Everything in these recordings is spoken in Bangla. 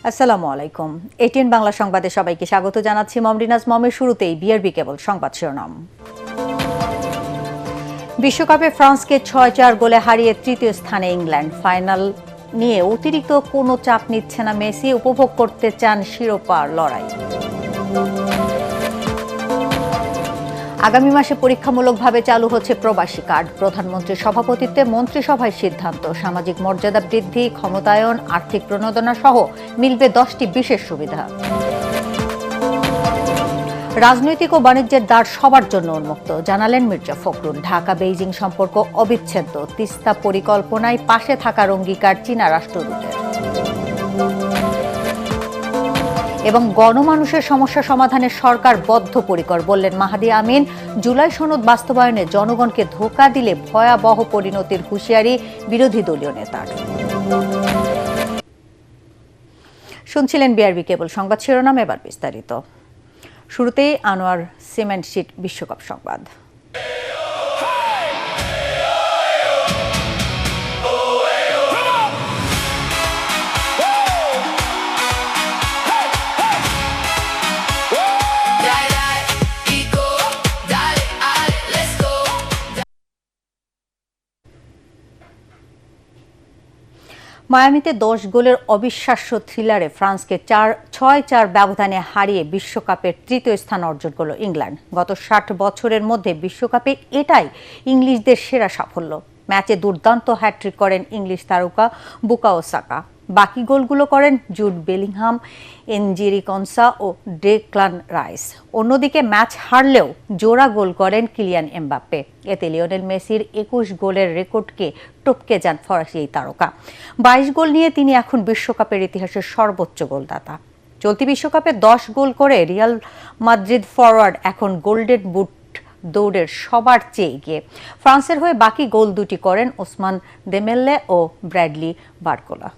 আসসালামু আলাইকুম। এটিএন বাংলা সংবাদে সবাইকে স্বাগত জানাচ্ছি। মমরিনাজ মমের শুরুতেই বিআরবি কেবল সংবাদ শিরোনাম। বিশ্বকাপে ফ্রান্সকে ৬-৪ গোলে হারিয়ে তৃতীয় স্থানে ইংল্যান্ড। ফাইনাল নিয়ে অতিরিক্ত কোনো চাপ নিচ্ছে না মেসি, উপভোগ করতে চান শিরোপার লড়াই। আগামী মাসে পরীক্ষামূলকভাবে চালু হচ্ছে প্রবাসী কার্ড। প্রধানমন্ত্রীর সভাপতিত্বে মন্ত্রিসভায় সিদ্ধান্ত। সামাজিক মর্যাদা বৃদ্ধি, ক্ষমতায়ন, আর্থিক প্রণোদনা সহ মিলবে 10টি বিশেষ সুবিধা। রাজনৈতিক ও বাণিজ্যের দ্বার সবার জন্য উন্মুক্ত, জানালেন মির্জা ফখরুল। ঢাকা বেইজিং সম্পর্ক অবিচ্ছেদ্য, তিস্তা পরিকল্পনায় পাশে থাকার অঙ্গীকার চীনা রাষ্ট্রদূতের। এবং গণমানুষের সমস্যা সমাধানে সরকার বদ্ধপরিকর, বললেন মাহাদি আমিন। জুলাই সনদ বাস্তবায়নে জনগণকে ধোঁকা দিলে ভয়াবহ পরিণতির হুঁশিয়ারি বিরোধী দলীয় নেতার। শুনছিলেন বিআরবি কেবল সংবাদ শিরোনাম, এবার বিস্তারিত। শুরুতেই আনোয়ার সিমেন্ট শিট বিশ্বকাপ সংবাদ। মায়ামিতে 10 গোলের অবিশ্বাস্য থ্রিলারে ফ্রান্সকে 6-4 ব্যবধানে হারিয়ে বিশ্বকাপের তৃতীয় স্থান অর্জন করল ইংল্যান্ড। গত 60 বছরের মধ্যে বিশ্বকাপে এটাই ইংলিশদের সেরা সাফল্য। ম্যাচে দুর্দান্ত হ্যাট্রিক করেন ইংলিশ তারকা বুকায়ো সাকা। বাকি গোলগুলো করেন জুড বেলিংহাম, এনজিরি কনসা ও ডেক্লান রাইস। অন্যদিকে ম্যাচ হারলেও জোড়া গোল করেন কিলিয়ান এমবাপ্পে। এতে লিওনেল মেসির 21 গোলের রেকর্ডকে টপকে যান ফরাসি এই তারকা। 22 গোল নিয়ে তিনি এখন বিশ্বকাপের ইতিহাসের সর্বোচ্চ গোলদাতা। চলতি বিশ্বকাপে 10 গোল করে রিয়াল মাদ্রিদ ফরওয়ার্ড এখন গোল্ডেন বুট দৌড়ের সবার চেয়ে এগিয়ে। ফ্রান্সের হয়ে বাকি গোল দুটি করেন ওসমান দেমেল্লে ও ব্র্যাডলি বারকোলা।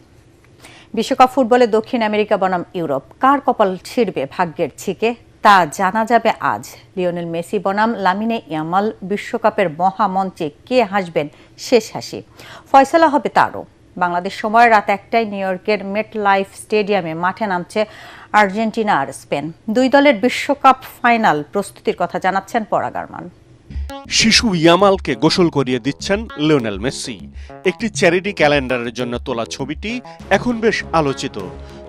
বিশ্বকাপ ফুটবলে দক্ষিণ আমেরিকা বনাম ইউরোপ, কার কপাল ছিঁড়বে ভাগ্যের ছিকে তা জানা যাবে আজ। লিওনেল মেসি বনাম লামিনে ইয়ামাল বিশ্বকাপের মহামঞ্চে কে হাসবেন শেষ হাসি, ফয়সালা হবে তারও। বাংলাদেশ সময় রাত 1টায় নিউ ইয়র্কের মেট লাইফ স্টেডিয়ামে মাঠে নামছে আর্জেন্টিনা আর স্পেন। দুই দলের বিশ্বকাপ ফাইনাল প্রস্তুতির কথা জানাচ্ছেন পরাগ আরমান। শিশু ইয়ামালকে গোসল করিয়ে দিচ্ছেন লিওনেল মেসি। একটি চ্যারিটি ক্যালেন্ডারের জন্য তোলা ছবিটি এখন বেশ আলোচিত।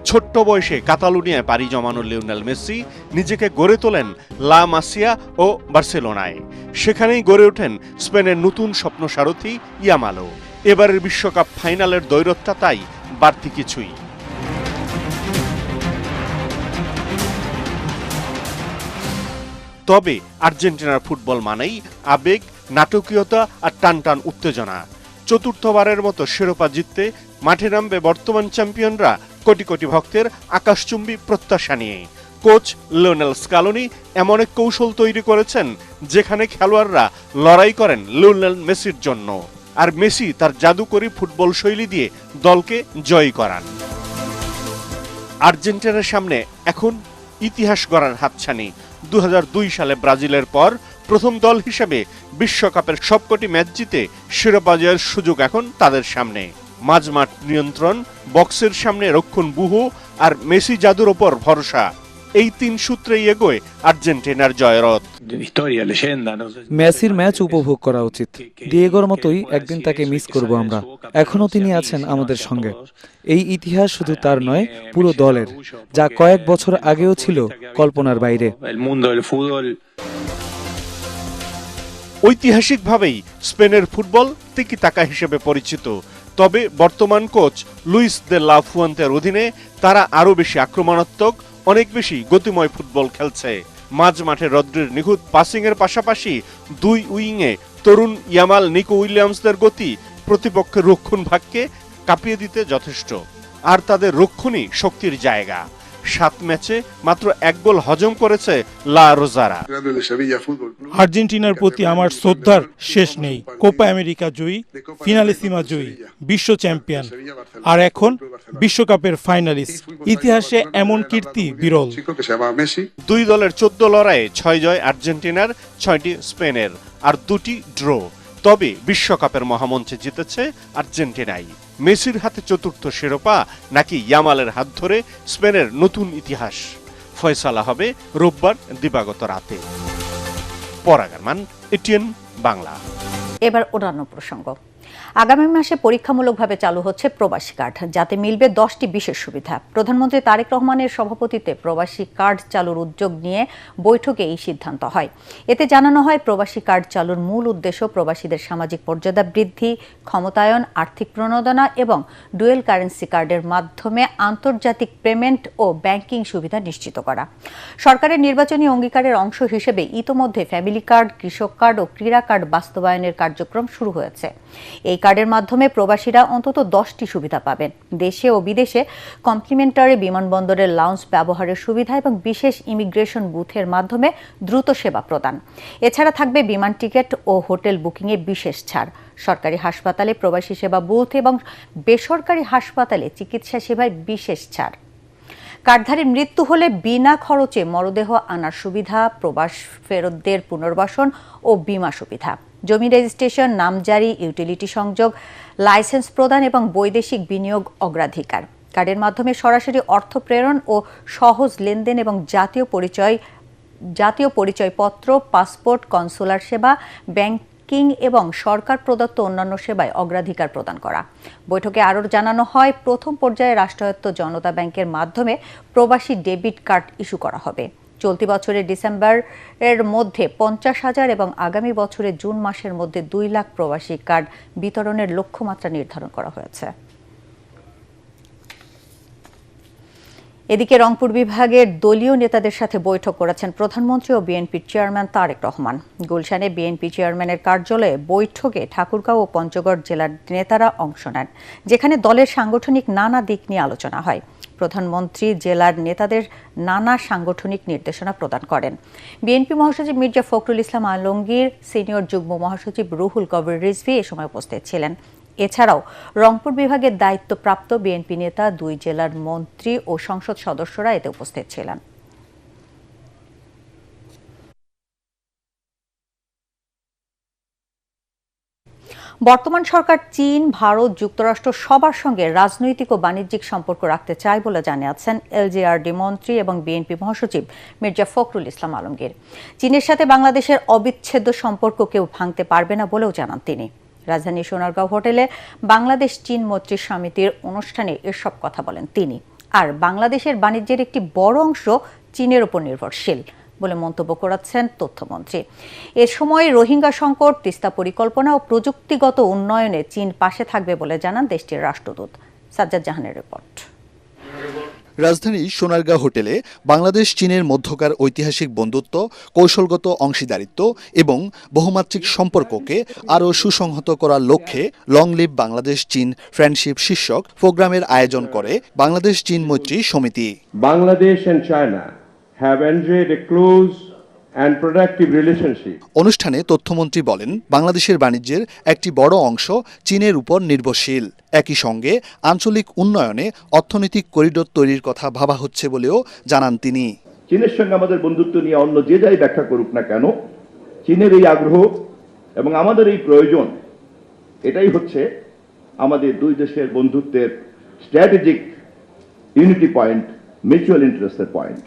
ছোট্ট বয়সে কাতালুনিয়ায় পাড়ি জমানো লিওনেল মেসি নিজেকে গড়ে তোলেন লা মাসিয়া ও বার্সেলোনায়। সেখানেই গড়ে ওঠেন স্পেনের নতুন স্বপ্ন সারথি ইয়ামালও। এবারের বিশ্বকাপ ফাইনালের দ্বৈরথটা তাই বাড়তি কিছুই। তবে আর্জেন্টিনার ফুটবল মানেই আবেগ, নাটকীয়তা আর টানটান উত্তেজনা। চতুর্থবারের মতো শিরোপা জিততে মাঠে নামবে বর্তমান চ্যাম্পিয়নরা কোটি কোটি ভক্তের আকাশচুম্বী প্রত্যাশা নিয়ে। কোচ লিওনেল স্কালোনি এমন এক কৌশল তৈরি করেছেন যেখানে খেলোয়াড়রা লড়াই করেন লিওনেল মেসির জন্য, আর মেসি তার জাদুকরী ফুটবল শৈলী দিয়ে দলকে জয়ী করান। আর্জেন্টিনার সামনে এখন ইতিহাস গড়ার হাতছানি। 2002 সালে ব্রাজিলের পর প্রথম দল হিসেবে বিশ্বকাপের সবকটি ম্যাচ জিতে শিরোপা জয়ের সুযোগ এখন তাদের সামনে। মাঝমাঠ নিয়ন্ত্রণ, বক্সের সামনে রক্ষণ ব্যূহ আর মেসি জাদুর ওপর ভরসা, এই 3 সূত্রেই এগোয় আর্জেন্টিনার জয়রথ। মেসির ম্যাচ উপভোগ করা উচিত। ডিয়েগোর মতোই একদিন তাকে মিস করব আমরা। এখনো তিনি আছেন আমাদের সঙ্গে। এই ইতিহাস শুধু তার নয়, পুরো দলের, যা কয়েক বছর আগেও ছিল কল্পনার বাইরে। ঐতিহাসিকভাবেই স্পেনের ফুটবল তিকি তাকা হিসেবে পরিচিত। তবে বর্তমান কোচ লুইস দে লা ফুয়েন্তের অধীনে তারা আরও বেশি আক্রমণাত্মক, অনেক বেশি গতিময় ফুটবল খেলছে। মাঝ মাঠে রদ্রির নিখুঁত পাসিংয়ের পাশাপাশি দুই উইংয়ে তরুণ ইয়ামাল, নিকো উইলিয়ামসদের গতি প্রতিপক্ষের রক্ষণ ভাগকে কাঁপিয়ে দিতে যথেষ্ট। আর তাদের রক্ষণই শক্তির জায়গা। 7 ম্যাচে মাত্র 1 গোল হজম করেছে লা রোজারা। আর্জেন্টিনার প্রতি আমার শ্রদ্ধার শেষ নেই। কোপা আমেরিকা জয়ী, ফিনালিসিমা জয়ী, বিশ্ব চ্যাম্পিয়ন, আর এখন বিশ্বকাপের ফাইনালিস্ট। ইতিহাসে এমন কীর্তি বিরল। 2 দলের 14 লড়াইয়ে 6 জয় আর্জেন্টিনার, 6টি স্পেনের আর 2টি ড্র। তবে বিশ্বকাপের মহামঞ্চে জিতেছে আর্জেন্টিনাই। মেসির হাতে চতুর্থ শিরোপা নাকি ইয়ামালের হাত ধরে স্পেনের নতুন ইতিহাস? ফয়সালা হবে রোববার দিবাগত রাতে। পরাগ আরমান, এটিএন বাংলা। এবার অন্যান্য প্রসঙ্গ। আগামী মাসে পরীক্ষামূলকভাবে চালু হচ্ছে প্রবাসী কার্ড, যাতে মিলবে 10টি বিশেষ সুবিধা। প্রধানমন্ত্রী তারেক রহমানের সভাপতিত্বে প্রবাসী কার্ড চালুর উদ্যোগ নিয়ে বৈঠকে এই সিদ্ধান্ত হয়। এতে জানানো হয়, প্রবাসী কার্ড চালুর মূল উদ্দেশ্য প্রবাসীদের সামাজিক মর্যাদা বৃদ্ধি, ক্ষমতায়ন, আর্থিক প্রণোদনা এবং ডুয়েল কারেন্সি কার্ডের মাধ্যমে আন্তর্জাতিক পেমেন্ট ও ব্যাংকিং সুবিধা নিশ্চিত করা। সরকারের নির্বাচনী অঙ্গীকারের অংশ হিসেবে ইতোমধ্যে ফ্যামিলি কার্ড, কৃষক কার্ড ও ক্রীড়া কার্ড বাস্তবায়নের কার্যক্রম শুরু হয়েছে। এই কার্ডের মাধ্যমে প্রবাসীরা অন্তত 10টি সুবিধা পাবেন। দেশে ও বিদেশে কমপ্লিমেন্টারি বিমানবন্দরের লাউঞ্জ ব্যবহারের সুবিধা এবং বিশেষ ইমিগ্রেশন বুথের মাধ্যমে দ্রুত সেবা প্রদান। এছাড়া থাকবে বিমান টিকিট ও হোটেল বুকিংয়ে বিশেষ ছাড়। সরকারি হাসপাতালে প্রবাসী সেবা বুথ এবং বেসরকারি হাসপাতালে চিকিৎসা সেবায় বিশেষ ছাড়। কার্ডধারীর মৃত্যু হলে বিনা খরচে মরদেহ আনার সুবিধা, প্রবাস ফেরতদের পুনর্বাসন ও বীমা সুবিধা, জমি রেজিস্ট্রেশন, নামজারি, ইউটিলিটি সংযোগ, লাইসেন্স প্রদান এবং বৈদেশিক বিনিয়োগ অগ্রাধিকার। কার্ডের মাধ্যমে সরাসরি অর্থ প্রেরণ ও সহজ লেনদেন এবং জাতীয় পরিচয়পত্র, পাসপোর্ট, কনসুলার সেবা, ব্যাংকিং এবং সরকার প্রদত্ত অন্যান্য সেবায় অগ্রাধিকার প্রদান করা। বৈঠকে আরও জানানো হয়, প্রথম পর্যায়ে রাষ্ট্রায়ত্ত জনতা ব্যাংকের মাধ্যমে প্রবাসী ডেবিট কার্ড ইস্যু করা হবে। চলতি বছরের ডিসেম্বরের মধ্যে 50,000 এবং আগামী বছরের জুন মাসের মধ্যে 2 লাখ প্রবাসী কার্ড বিতরণের লক্ষ্যমাত্রা নির্ধারণ করা হয়েছে। এদিকে রংপুর বিভাগের দলীয় নেতাদের সাথে বৈঠক করেছেন প্রধানমন্ত্রী ও বিএনপির চেয়ারম্যান তারেক রহমান। গুলশানে বিএনপি চেয়ারম্যানের কার্যালয়ে বৈঠকে ঠাকুরগাঁও ও পঞ্চগড় জেলার নেতারা অংশ নেন, যেখানে দলের সাংগঠনিক নানা দিক নিয়ে আলোচনা হয়। প্রধানমন্ত্রী জেলার নেতাদের নানা সাংগঠনিক নির্দেশনা প্রদান করেন। বিএনপি মহাসচিব মির্জা ফখরুল ইসলাম আলমগীর, সিনিয়র যুগ্ম মহাসচিব রুহুল কবির রিজভী এ সময় উপস্থিত ছিলেন। এছাড়াও রংপুর বিভাগের দায়িত্বপ্রাপ্ত বিএনপি নেতা, 2 জেলার মন্ত্রী ও সংসদ সদস্যরা এতে উপস্থিত ছিলেন। বর্তমান সরকার চীন, ভারত, যুক্তরাষ্ট্র সবার সঙ্গে রাজনৈতিক ও বাণিজ্যিক সম্পর্ক রাখতে চায় বলে জানিয়েছেন এলজেআরডি মন্ত্রী এবং বিএনপি মহাসচিব মির্জা ফখরুল ইসলাম আলমগীর। চীনের সাথে বাংলাদেশের অবিচ্ছেদ্য সম্পর্ক কেউ ভাঙতে পারবে না বলেও জানান তিনি। রাজধানী সোনারগাঁও হোটেলে বাংলাদেশ চীন মৈত্রী সমিতির অনুষ্ঠানে এসব কথা বলেন তিনি। আর বাংলাদেশের বাণিজ্যের একটি বড় অংশ চীনের উপর নির্ভরশীল বলে মন্তব্য করেছেন তথ্যমন্ত্রী। এ সময় রোহিঙ্গা সংকট, তিস্তা পরিকল্পনা ও প্রযুক্তিগত উন্নয়নে চীন পাশে থাকবে বলে জানান দেশটির রাষ্ট্রদূত। সাজ্জাদ জাহানের রিপোর্ট। রাজধানী সোনারগাঁও হোটেলে বাংলাদেশ চীনের মধ্যকার ঐতিহাসিক বন্ধুত্ব, কৌশলগত অংশীদারিত্ব এবং বহুমাত্রিক সম্পর্ককে আরও সুসংহত করার লক্ষ্যে লং লিভ বাংলাদেশ চীন ফ্রেন্ডশিপ শীর্ষক প্রোগ্রামের আয়োজন করে বাংলাদেশ চীন মৈত্রী সমিতি। Bangladesh and China have enjoyed a close and productive relationship. অনুষ্ঠানে তথ্যমন্ত্রী বলেন, বাংলাদেশের বাণিজ্যের একটি বড় অংশ চীনের উপর নির্ভরশীল। একই সঙ্গে আঞ্চলিক উন্নয়নে অর্থনৈতিক করিডোর তৈরির কথা ভাবা হচ্ছে বলেও জানান তিনি। চীনের সঙ্গে আমাদের বন্ধুত্ব নিয়ে অন্য যে যাই ব্যাখ্যা করুক না কেন, চীনের এই আগ্রহ এবং আমাদের এই প্রয়োজন, এটাই হচ্ছে আমাদের দুই দেশের বন্ধুত্বের স্ট্র্যাটেজিক ইউনিটি পয়েন্ট, মিউচুয়াল ইন্টারেস্টের পয়েন্ট।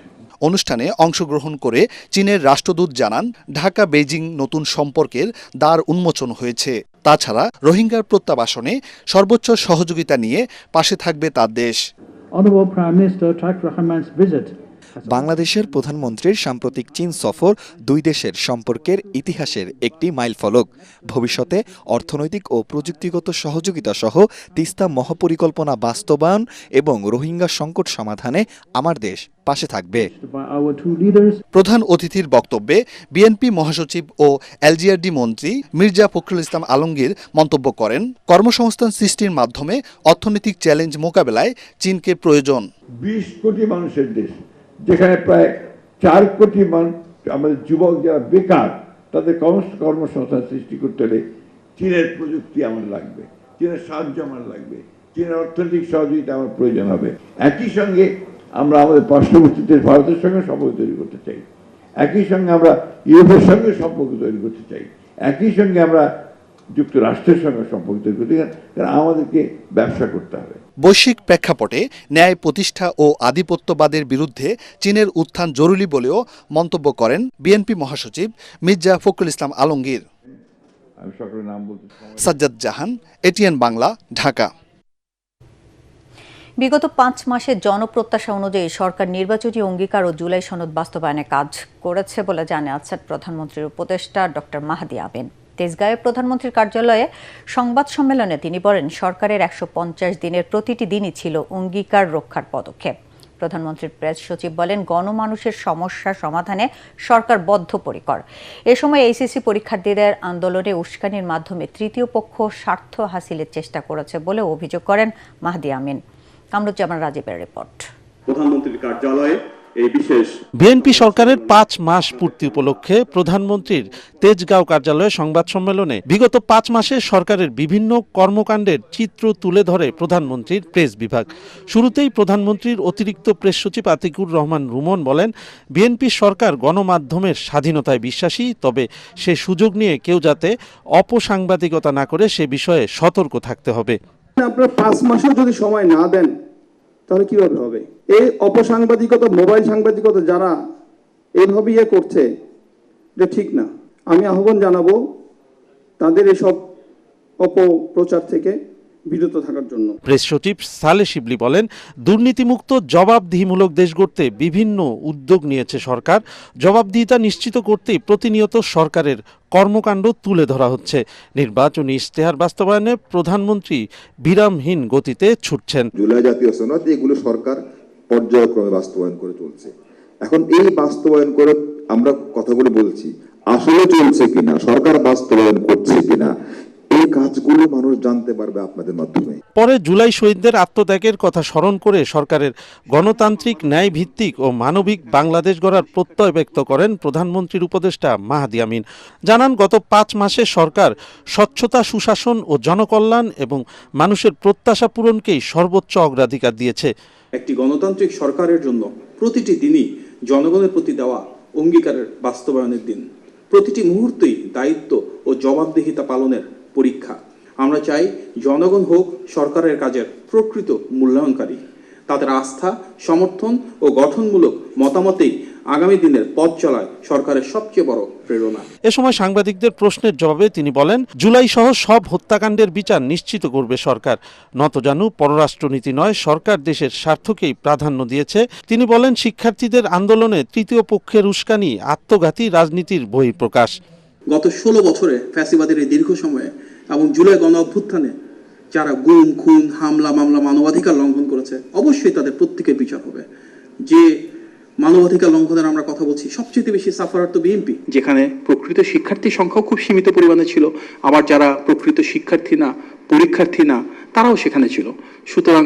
অনুষ্ঠানে অংশগ্রহণ করে চীনের রাষ্ট্রদূত জানান, ঢাকা বেইজিং নতুন সম্পর্কের দ্বার উন্মোচন হয়েছে। তাছাড়া রোহিঙ্গার প্রত্যাবাসনে সর্বোচ্চ সহযোগিতা নিয়ে পাশে থাকবে তার দেশ। বাংলাদেশের প্রধানমন্ত্রীর সাম্প্রতিক চীন সফর দুই দেশের সম্পর্কের ইতিহাসের একটি মাইলফলক। ভবিষ্যতে অর্থনৈতিক ও প্রযুক্তিগত সহযোগিতা সহ তিস্তা মহাপরিকল্পনা বাস্তবায়ন এবং রোহিঙ্গা সংকট সমাধানে আমার দেশ পাশে থাকবে। প্রধান অতিথির বক্তব্যে বিএনপি মহাসচিব ও এলজিআরডি মন্ত্রী মির্জা ফখরুল ইসলাম আলমগীর মন্তব্য করেন, কর্মসংস্থান সৃষ্টির মাধ্যমে অর্থনৈতিক চ্যালেঞ্জ মোকাবেলায় চীনকে প্রয়োজন। 20 কোটি মানুষের দেশ, যেখানে প্রায় 4 কোটি মানুষ আমাদের যুবক যারা বেকার, তাদের কর্মসংস্থান সৃষ্টি করতে হলে চীনের প্রযুক্তি আমার লাগবে, চীনের সাহায্য আমার লাগবে, চীনের অর্থনৈতিক সহযোগিতা আমার প্রয়োজন হবে। একই সঙ্গে আমরা আমাদের পার্শ্ববর্তীদের ভারতের সঙ্গে সম্পর্ক তৈরি করতে চাই, একই সঙ্গে আমরা ইউরোপের সঙ্গে সম্পর্ক তৈরি করতে চাই, একই সঙ্গে আমরা যুক্তরাষ্ট্রের সঙ্গে সম্পর্ক তৈরি করতে, কারণ আমাদেরকে ব্যবসা করতে হবে। বৈশ্বিক প্রেক্ষাপটে ন্যায় প্রতিষ্ঠা ও আধিপত্যবাদের বিরুদ্ধে চীনের উত্থান জরুরি বলেও মন্তব্য করেন বিএনপি মহাসচিব মির্জা ফখরুল ইসলাম আলমগীর। আমি সকলের নাম বলতে সাজ্জাদ জাহান, এটিএন বাংলা, ঢাকা। বিগত 5 মাসের জনপ্রত্যাশা অনুযায়ী সরকার নির্বাচনী অঙ্গীকার ও জুলাই সনদ বাস্তবায়নে কাজ করেছে বলে জানিয়েছেন প্রধানমন্ত্রীর উপদেষ্টা ডক্টর মাহদি আমিন। তেজগাঁয়ে প্রধানমন্ত্রীর কার্যালয়ে সংবাদ সম্মেলনে তিনি বলেন, সরকারের 150 দিনের প্রতিটি দিনই ছিল অঙ্গীকার রক্ষার পদক্ষেপ। প্রধানমন্ত্রীর প্রেস সচিব বলেন, গণমানুষের সমস্যা সমাধানে সরকার বদ্ধপরিকর। এ সময় এইচএসসি পরীক্ষার্থীদের আন্দোলনে উস্কানির মাধ্যমে তৃতীয় পক্ষ স্বার্থ হাসিলের চেষ্টা করেছে বলে অভিযোগ করেন মাহদি আমিন। কামরুজ্জামান রাজীবের রিপোর্ট। প্রধানমন্ত্রীর কার্যালয়ে এই বিশেষ বিএনপি সরকারের 5 মাস পূর্তি উপলক্ষে প্রধানমন্ত্রীর তেজগাঁও কার্যালয়ে সংবাদ সম্মেলনে বিগত 5 মাসে সরকারের বিভিন্ন কর্মকাণ্ডের চিত্র তুলে ধরে প্রধানমন্ত্রীর প্রেস বিভাগ। শুরুতেই প্রধানমন্ত্রীর অতিরিক্ত প্রেস সচিব আতিকুর রহমান রুমন বলেন, বিএনপি সরকার গণমাধ্যমের স্বাধীনতায় বিশ্বাসী, তবে সে সুযোগ নিয়ে কেউ যাতে অপসাংবাদিকতা না করে সে বিষয়ে সতর্ক থাকতে হবে। আপনারা 5 মাসও যদি সময় না দেন তাহলে কিভাবে হবে? এই অপসাংবাদিকতা, মোবাইল সাংবাদিকতা যারা এইভাবে করছে, এটা ঠিক না। আমি আহ্বান জানাবো তাদের এসব অপপ্রচার থেকে বিরত থাকার জন্য। প্রেস সচিব সালে শিবলি বলেন, দুর্নীতিমুক্ত জবাবদিহিমূলক দেশ গড়তে বিভিন্ন উদ্যোগ নিয়েছে সরকার। জবাবদিহিতা নিশ্চিত করতেই প্রতিনিয়ত সরকারের কর্মকাণ্ড তুলে ধরা হচ্ছে। নির্বাচনী ইশতেহার বাস্তবায়নে প্রধানমন্ত্রী বিরামহীন গতিতে ছুটছেন। জুলাই জাতীয় সনদ এগুলো সরকার পর্যায়ক্রমে বাস্তবায়ন করে চলছে। এখন এই বাস্তবায়ন করে আমরা কথাগুলো বলছি, আসলে চলছে কিনা, সরকার বাস্তবায়ন করছে কিনা, এই কাজগুলো মানুষ জানতে পারবে আপনাদের মাধ্যমে। পরে জুলাই শহীদদের আত্মত্যাগের কথা স্মরণ করে সরকারের গণতান্ত্রিক, ন্যায় ভিত্তিক ও মানবিক বাংলাদেশ গড়ার প্রত্যয় ব্যক্ত করেন প্রধানমন্ত্রীর উপদেষ্টা মাহদি আমিন। জানান, গত 5 মাসে সরকার স্বচ্ছতা, সুশাসন ও জনকল্যাণ এবং মানুষের প্রত্যাশা পূরণকেই সর্বোচ্চ অগ্রাধিকার দিয়েছে। একটি গণতান্ত্রিক সরকারের জন্য প্রতিটি দিনই জনগণের প্রতি দেওয়া অঙ্গীকারের বাস্তবায়নের দিন। প্রতিটি মুহূর্তেই দায়িত্ব ও জবাবদিহিতা পালনের পরীক্ষা। আমরা চাই জনগণ হোক সরকারের কাজের প্রকৃত মূল্যায়নকারী। তাদের আস্থা, সমর্থন ও গঠনমূলক মতামতেই আগামী দিনের পথ চলায় সরকারের সবচেয়ে বড় প্রেরণা। এ সময় সাংবাদিকদের প্রশ্নের জবাবে তিনি বলেন, জুলাই সহ সব হত্যাকাণ্ডের বিচার নিশ্চিত করবে সরকার। নতজানু পররাষ্ট্রনীতি নয়, সরকার দেশের স্বার্থকেই প্রাধান্য দিয়েছে। তিনি বলেন, শিক্ষার্থীদের আন্দোলনে তৃতীয় পক্ষের উস্কানি আত্মঘাতী রাজনীতির বহিঃপ্রকাশ। গত 16 বছরে ফ্যাসিবাদের এই দীর্ঘ সময়ে এবং জুলাই গণ অভ্যুত্থানে যারা গুম, খুন, হামলা, মামলা, মানবাধিকার লঙ্ঘন করেছে, অবশ্যই তাদের প্রত্যেকের বিচার হবে। যে মানবাধিকার লঙ্ঘনের আমরা কথা বলছি, সবচেয়ে বেশি সাফারার তো বিএনপি, যেখানে প্রকৃত শিক্ষার্থীর সংখ্যাও খুব সীমিত পরিমাণে ছিল, আবার যারা প্রকৃত শিক্ষার্থী না, পরীক্ষার্থী না, তারাও সেখানে ছিল। সুতরাং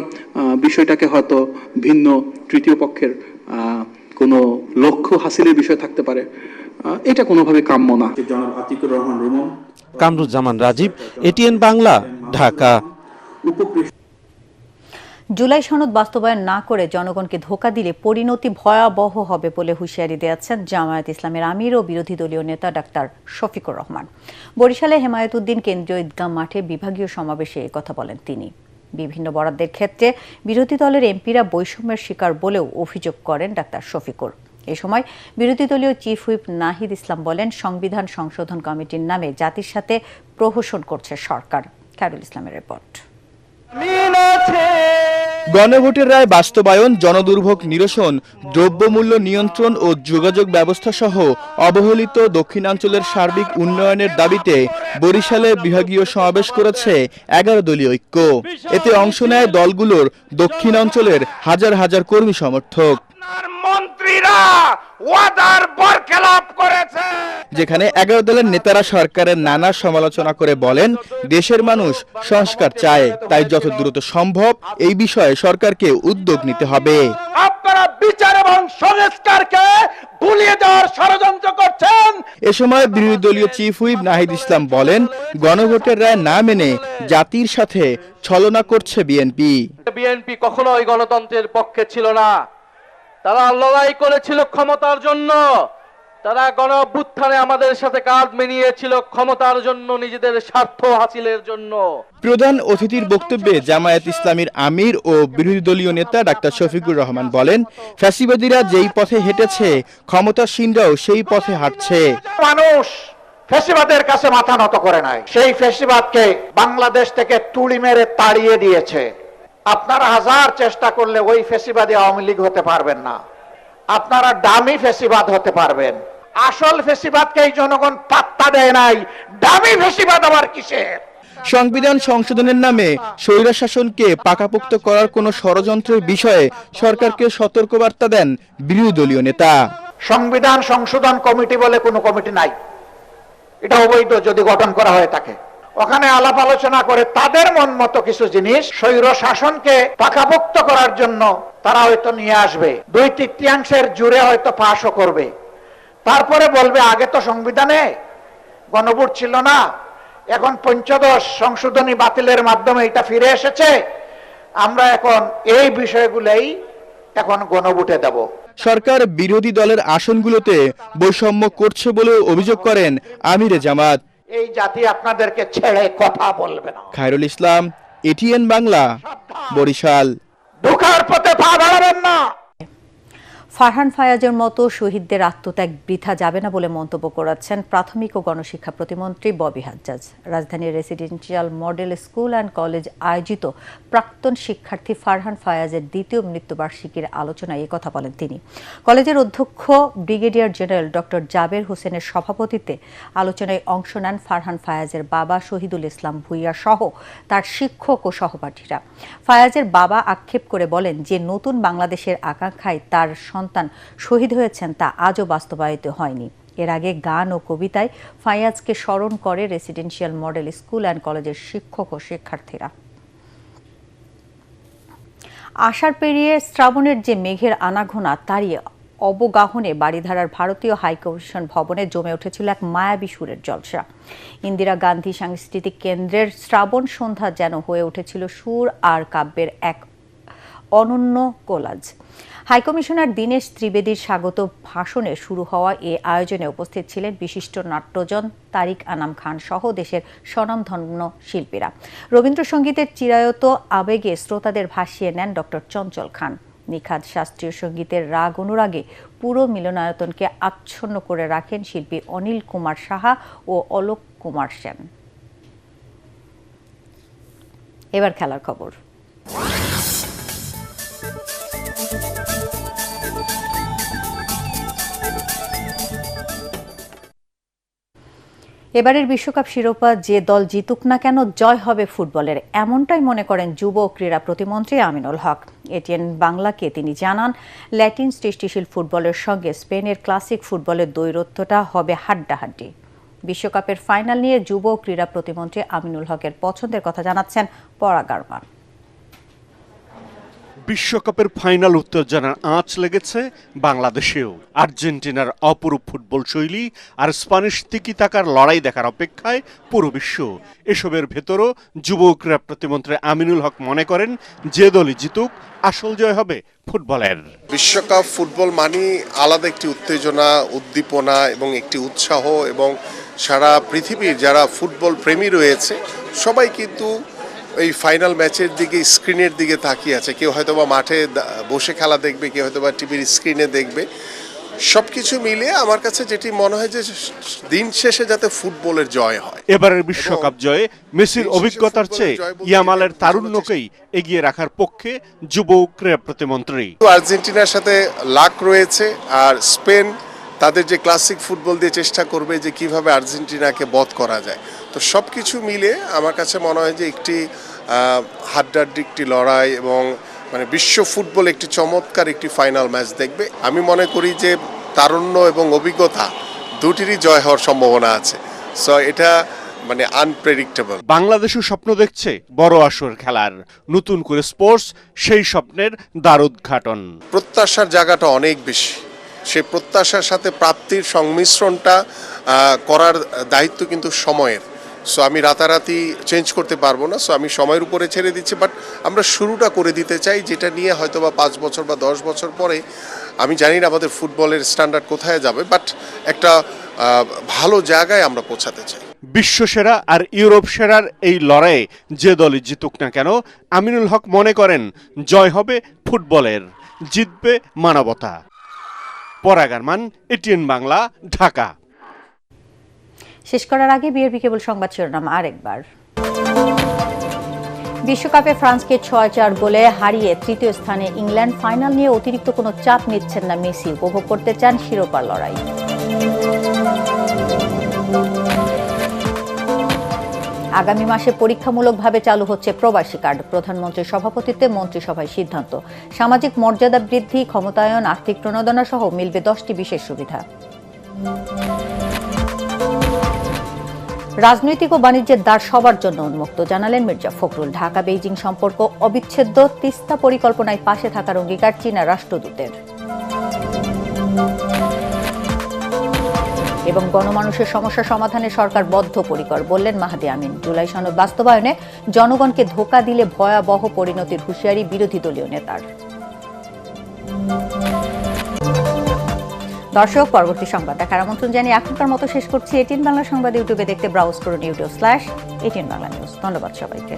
বিষয়টাকে হয়তো ভিন্ন তৃতীয় পক্ষের কোনো লক্ষ্য হাসিলের বিষয় থাকতে পারে, এটা কোনোভাবে কাম্য না। জনাব আতিকুর রহমান রুমন, কামরুজ্জামান রাজীব, এটিএন বাংলা, ঢাকা। জুলাই সনদ বাস্তবায়ন না করে জনগণকে ধোঁকা দিলে পরিণতি ভয়াবহ হবে বলে হুঁশিয়ারি দিয়েছেন জামায়াত ইসলামের আমির ও বিরোধী দলীয় নেতা ডাক্তার শফিকুর রহমান। বরিশালে হেমায়েতুদ্দিন কেন্দ্রীয় ঈদগাহ মাঠে বিভাগীয় সমাবেশে কথা বলেন তিনি। বিভিন্ন বরাদ্দের ক্ষেত্রে বিরোধী দলের এমপিরা বৈষম্যের শিকার বলেও অভিযোগ করেন ডাক্তার শফিকুর। এ সময় বিরোধী দলীয় চিফ হুইপ নাহিদ ইসলাম বলেন, সংবিধান সংশোধন কমিটির নামে জাতির সাথে প্রহসন করছে সরকার। খায়রুল ইসলামের রিপোর্ট। গণভোটের রায় বাস্তবায়ন, জনদুর্ভোগ নিরসন, দ্রব্যমূল্য নিয়ন্ত্রণ ও যোগাযোগ ব্যবস্থা সহ অবহেলিত দক্ষিণাঞ্চলের সার্বিক উন্নয়নের দাবিতে বরিশালে বিভাগীয় সমাবেশ করেছে 11 দলীয় ঐক্য। এতে অংশ নেয় দলগুলোর দক্ষিণাঞ্চলের হাজার হাজার কর্মী সমর্থক। মন্ত্রীরা ওয়াদার বরখেলাপ করেছে, যেখানে 11 দলের নেতারা সরকারের নানা সমালোচনা করে বলেন, দেশের মানুষ সংস্কার চায়, তাই যত দ্রুত সম্ভব এই বিষয়ে সরকারকে উদ্যোগ নিতে হবে। আপনারা বিচার এবং সংস্কারকে ভুলিয়ে দেওয়ার ষড়যন্ত্র করছেন। এ সময় বিরোধী দলীয় চিফ হুইপ নাহিদ ইসলাম বলেন, গণভোটের রায় না মেনে জাতির সাথে ছলনা করছে বিএনপি। বিএনপি কখনোই গণতন্ত্রের পক্ষে ছিল না, তারা লড়াই করেছিল ক্ষমতার জন্য, তারা গণ অভ্যুত্থানে আমাদের সাথে কাঁধ মিলিয়েছিল ক্ষমতার জন্য, নিজেদের স্বার্থ হাসিলের জন্য। প্রধান অতিথির বক্তব্যে জামায়াত ইসলামীর আমির ও বিরোধী দলীয় নেতা ডাক্তার শফিকুর রহমান বলেন, ফ্যাসিবাদীরা যেই পথে হেঁটেছে ক্ষমতাসীনরাও সেই পথে হাঁটছে। মানুষ ফ্যাসিবাদের কাছে মাথা নত করে নাই, সেই ফ্যাসিবাদকে বাংলাদেশ থেকে তুড়ি মেরে তাড়িয়ে দিয়েছে। আপনারা হাজার চেষ্টা করলে ওই ফ্যাসিবাদী আওয়ামী লীগ হতে পারবেন না, আপনারা ডামি ফ্যাসিবাদ হতে পারবেন। আসল ফ্যাসিবাদকে এই জনগণ পাত্তা দেয় নাই, ডামি ফ্যাসিবাদ আবার কিসের? সংবিধান সংশোধনের নামে স্বৈরশাসনকে পাকাপোক্ত করার কোনো ষড়যন্ত্রের বিষয়ে সরকারকে সতর্কবার্তা দেন বিরোধী দলীয় নেতা। সংবিধান সংশোধন কমিটি বলে কোনো কমিটি নাই, এটা অবৈধ যদি গঠন করা হয়ে থাকে। ওখানে আলাপ আলোচনা করে তাদের মন মতো কিছু জিনিস স্বৈর শাসনকে পাকাপোক্ত করার জন্য তারা হয়তো নিয়ে আসবে, 2/3 জুড়ে হয়তো পাশও করবে। তারপরে বলবে আগে তো সংবিধানে গণভোট ছিল না, এখন 15 সংশোধনী বাতিলের মাধ্যমে এটা ফিরে এসেছে, আমরা এখন এই বিষয়গুলোই এখন গণভোটে দেব। সরকার বিরোধী দলের আসনগুলোতে বৈষম্য করছে বলে অভিযোগ করেন আমিরে জামাত। এই জাতি আপনাদেরকে ছেড়ে কথা বলবে না। খায়রুল ইসলাম, এটিএন বাংলা, বরিশাল। ঢোকার পথে পা বাড়াবেন না। ফারহান ফায়াজের মতো শহীদদের আত্মত্যাগ বৃথা যাবে না বলে মন্তব্য করেছেন প্রাথমিক ও গণশিক্ষা প্রতিমন্ত্রী ববি হাজ্জাজ। রাজধানীর residential model school and college আয়োজিত প্রাক্তন শিক্ষার্থী ফারহান ফায়াজের দ্বিতীয় মৃত্যুবার্ষিকীর আলোচনায় এই কথা বলেন তিনি। কলেজের অধ্যক্ষ ব্রিগেডিয়ার জেনারেল ডক্টর জাবের হোসেনের সভাপতিত্বে আলোচনায় অংশ নেন ফারহান ফায়াজের বাবা শহীদুল ইসলাম ভুইয়া সহ তার শিক্ষক ও সহপাঠীরা। ফায়াজের বাবা আক্ষেপ করে বলেন যে নতুন বাংলাদেশের আকাঙ্ক্ষায় তার সন্তান শহীদ হয়েছেন তা আজও বাস্তবায়িত হয়নি। এর আগে গান ও কবিতায় ফায়াজকে স্মরণ করে রেসিডেন্সিয়াল মডেল স্কুল অ্যান্ড কলেজের শিক্ষক ও শিক্ষার্থীরা। আষাঢ় পেরিয়ে শ্রাবণের যে মেঘের আনাগোনা তারই অবগাহনে বারিধারার ভারতীয় হাইকমিশন ভবনে জমে উঠেছিল এক মায়াবী সুরের জলসা। ইন্দিরা গান্ধী সাংস্কৃতিক কেন্দ্রের শ্রাবণ সন্ধ্যা যেন হয়ে উঠেছিল সুর আর কাব্যের এক অনন্য কোলাজ। হাইকমিশনার দীনেশ ত্রিবেদীর স্বাগত ভাষণে শুরু হওয়া এ আয়োজনে উপস্থিত ছিলেন বিশিষ্ট নাট্যজন তারিক আনাম খান সহ দেশের স্বনামধন্য শিল্পীরা। রবীন্দ্রসঙ্গীতের চিরায়ত আবেগে শ্রোতাদের ভাসিয়ে নেন ডক্টর চঞ্চল খান। নিখাদ শাস্ত্রীয় সঙ্গীতের রাগ অনুরাগে পুরো মিলনায়তনকে আচ্ছন্ন করে রাখেন শিল্পী অনিল কুমার সাহা ও অলোক কুমার সেন। এবার খেলার খবর। এবারের বিশ্বকাপ শিরোপা যে দল জিতুক না কেন জয় হবে ফুটবলের, এমনটাই মনে করেন যুব ও ক্রীড়া প্রতিমন্ত্রী আমিনুল হক। এটিএন বাংলাকে তিনি জানান, ল্যাটিন সৃষ্টিশীল ফুটবলের সঙ্গে স্পেনের ক্লাসিক ফুটবলের দ্বৈরথ্যটা হবে হাড্ডাহাড্ডি। বিশ্বকাপের ফাইনাল নিয়ে যুব ও ক্রীড়া প্রতিমন্ত্রী আমিনুল হকের পছন্দের কথা জানাচ্ছেন পরাগ আরমান। বিশ্বকাপের ফাইনাল উত্তেজনার আঁচ লেগেছে বাংলাদেশেও। আর্জেন্টিনার অপরূপ ফুটবল শৈলী আর স্প্যানিশ তিকি-তাকার লড়াই দেখার অপেক্ষায় পুরো বিশ্ব। এসবের ভেতরও যুব ক্রীড়া প্রতিমন্ত্রী আমিনুল হক মনে করেন, যে দলই জিতুক আসল জয় হবে ফুটবলের। বিশ্বকাপ ফুটবল মানে আলাদা একটি উত্তেজনা, উদ্দীপনা এবং একটি উৎসাহ, এবং সারা পৃথিবীর যারা ফুটবল প্রেমী রয়েছে সবাই কিন্তু এই ফাইনাল ম্যাচের দিকে, স্ক্রিনের দিকে তাকিয়ে আছে। কেউ হয়তো বা মাঠে বসে খেলা দেখবে, কেউ হয়তো বা টিভির স্ক্রিনে দেখবে। সবকিছু মিলিয়ে আমার কাছে যেটি মনে হয় যে দিন শেষে যাতে ফুটবলের জয় হয়। এবারের বিশ্বকাপ জয়ে মেসির অভিজ্ঞতার চেয়ে ইয়ামালের তারুণ্যকেই এগিয়ে রাখার পক্ষে যুব ক্রীড়া প্রতিমন্ত্রী। আর্জেন্টিনার সাথে লাক রয়েছে, আর স্পেন তাদের যে ক্লাসিক ফুটবল দিয়ে চেষ্টা করবে যে কিভাবে আর্জেন্টিনাকে বধ করা যায়। তো সব কিছু মিলে আমার কাছে মনে হয় যে একটি হাড্ডাহাড্ডি একটি লড়াই, এবং মানে বিশ্ব ফুটবল একটি চমৎকার একটি ফাইনাল ম্যাচ দেখবে। আমি মনে করি যে তারুণ্য এবং অভিজ্ঞতা দুটিরই জয় হওয়ার সম্ভাবনা আছে। সো এটা মানে আনপ্রেডিক্টেবল। বাংলাদেশও স্বপ্ন দেখছে বড় আসর খেলার, নতুন করে স্পোর্টস সেই স্বপ্নের দ্বার উদ্ঘাটন। প্রত্যাশার জায়গাটা অনেক বেশি, সেই প্রত্যাশার সাথে প্রাপ্তির সংমিশ্রণটা করার দায়িত্ব কিন্তু সময়ের। সো আমি রাতারাতি চেঞ্জ করতে পারবো না, সো আমি সময়ের উপরে ছেড়ে দিচ্ছি। বাট আমরা শুরুটা করে দিতে চাই, যেটা নিয়ে হয়তো বা 5 বছর বা 10 বছর পরে আমি জানি না আমাদের ফুটবলের স্ট্যান্ডার্ড কোথায় যাবে, বাট একটা ভালো জায়গায় আমরা পৌঁছাতে চাই। বিশ্বসেরা আর ইউরোপ সেরার এই লড়াইয়ে যে দলই জিতুক না কেন, আমিনুল হক মনে করেন জয় হবে ফুটবলের, জিতবে মানবতা। পরাগ আরমান, এটিএন বাংলা, ঢাকা। শেষ করার আগে বিআরবি কেবল সংবাদ শিরোনাম আরেকবার। বিশ্বকাপে ফ্রান্সকে ৬-৪ গোলে হারিয়ে তৃতীয় স্থানে ইংল্যান্ড। ফাইনাল নিয়ে অতিরিক্ত কোনো চাপ নিচ্ছেন না মেসি, উপভোগ করতে চান শিরোপার লড়াই। আগামী মাসে পরীক্ষামূলকভাবে চালু হচ্ছে প্রবাসী কার্ড। প্রধানমন্ত্রীর সভাপতিত্বে মন্ত্রিসভায় সিদ্ধান্ত। সামাজিক মর্যাদা বৃদ্ধি, ক্ষমতায়ন, আর্থিক প্রণোদনা সহ মিলবে 10টি বিশেষ সুবিধা। রাজনৈতিক ও বাণিজ্যের দ্বার সবার জন্য উন্মুক্ত, জানালেন মির্জা ফখরুল। ঢাকা বেইজিং সম্পর্ক অবিচ্ছেদ্য, তিস্তা পরিকল্পনায় পাশে থাকার অঙ্গীকার চীনা রাষ্ট্রদূতের। এবং গণমানুষের সমস্যা সমাধানে সরকার বদ্ধপরিকর, বললেন মাহদি আমিন। জুলাই সনদ বাস্তবায়নে জনগণকে ধোঁকা দিলে ভয়াবহ পরিণতির হুঁশিয়ারি বিরোধী দলীয় নেতার। দর্শক, পরবর্তী সংবাদ দেখার আমন্ত্রণ জানিয়ে এখনকার মতো শেষ করছি। এটিএন বাংলা সংবাদ ইউটিউবে দেখতে ব্রাউজ করুন youtube/ATN Bangla News। ধন্যবাদ সবাইকে।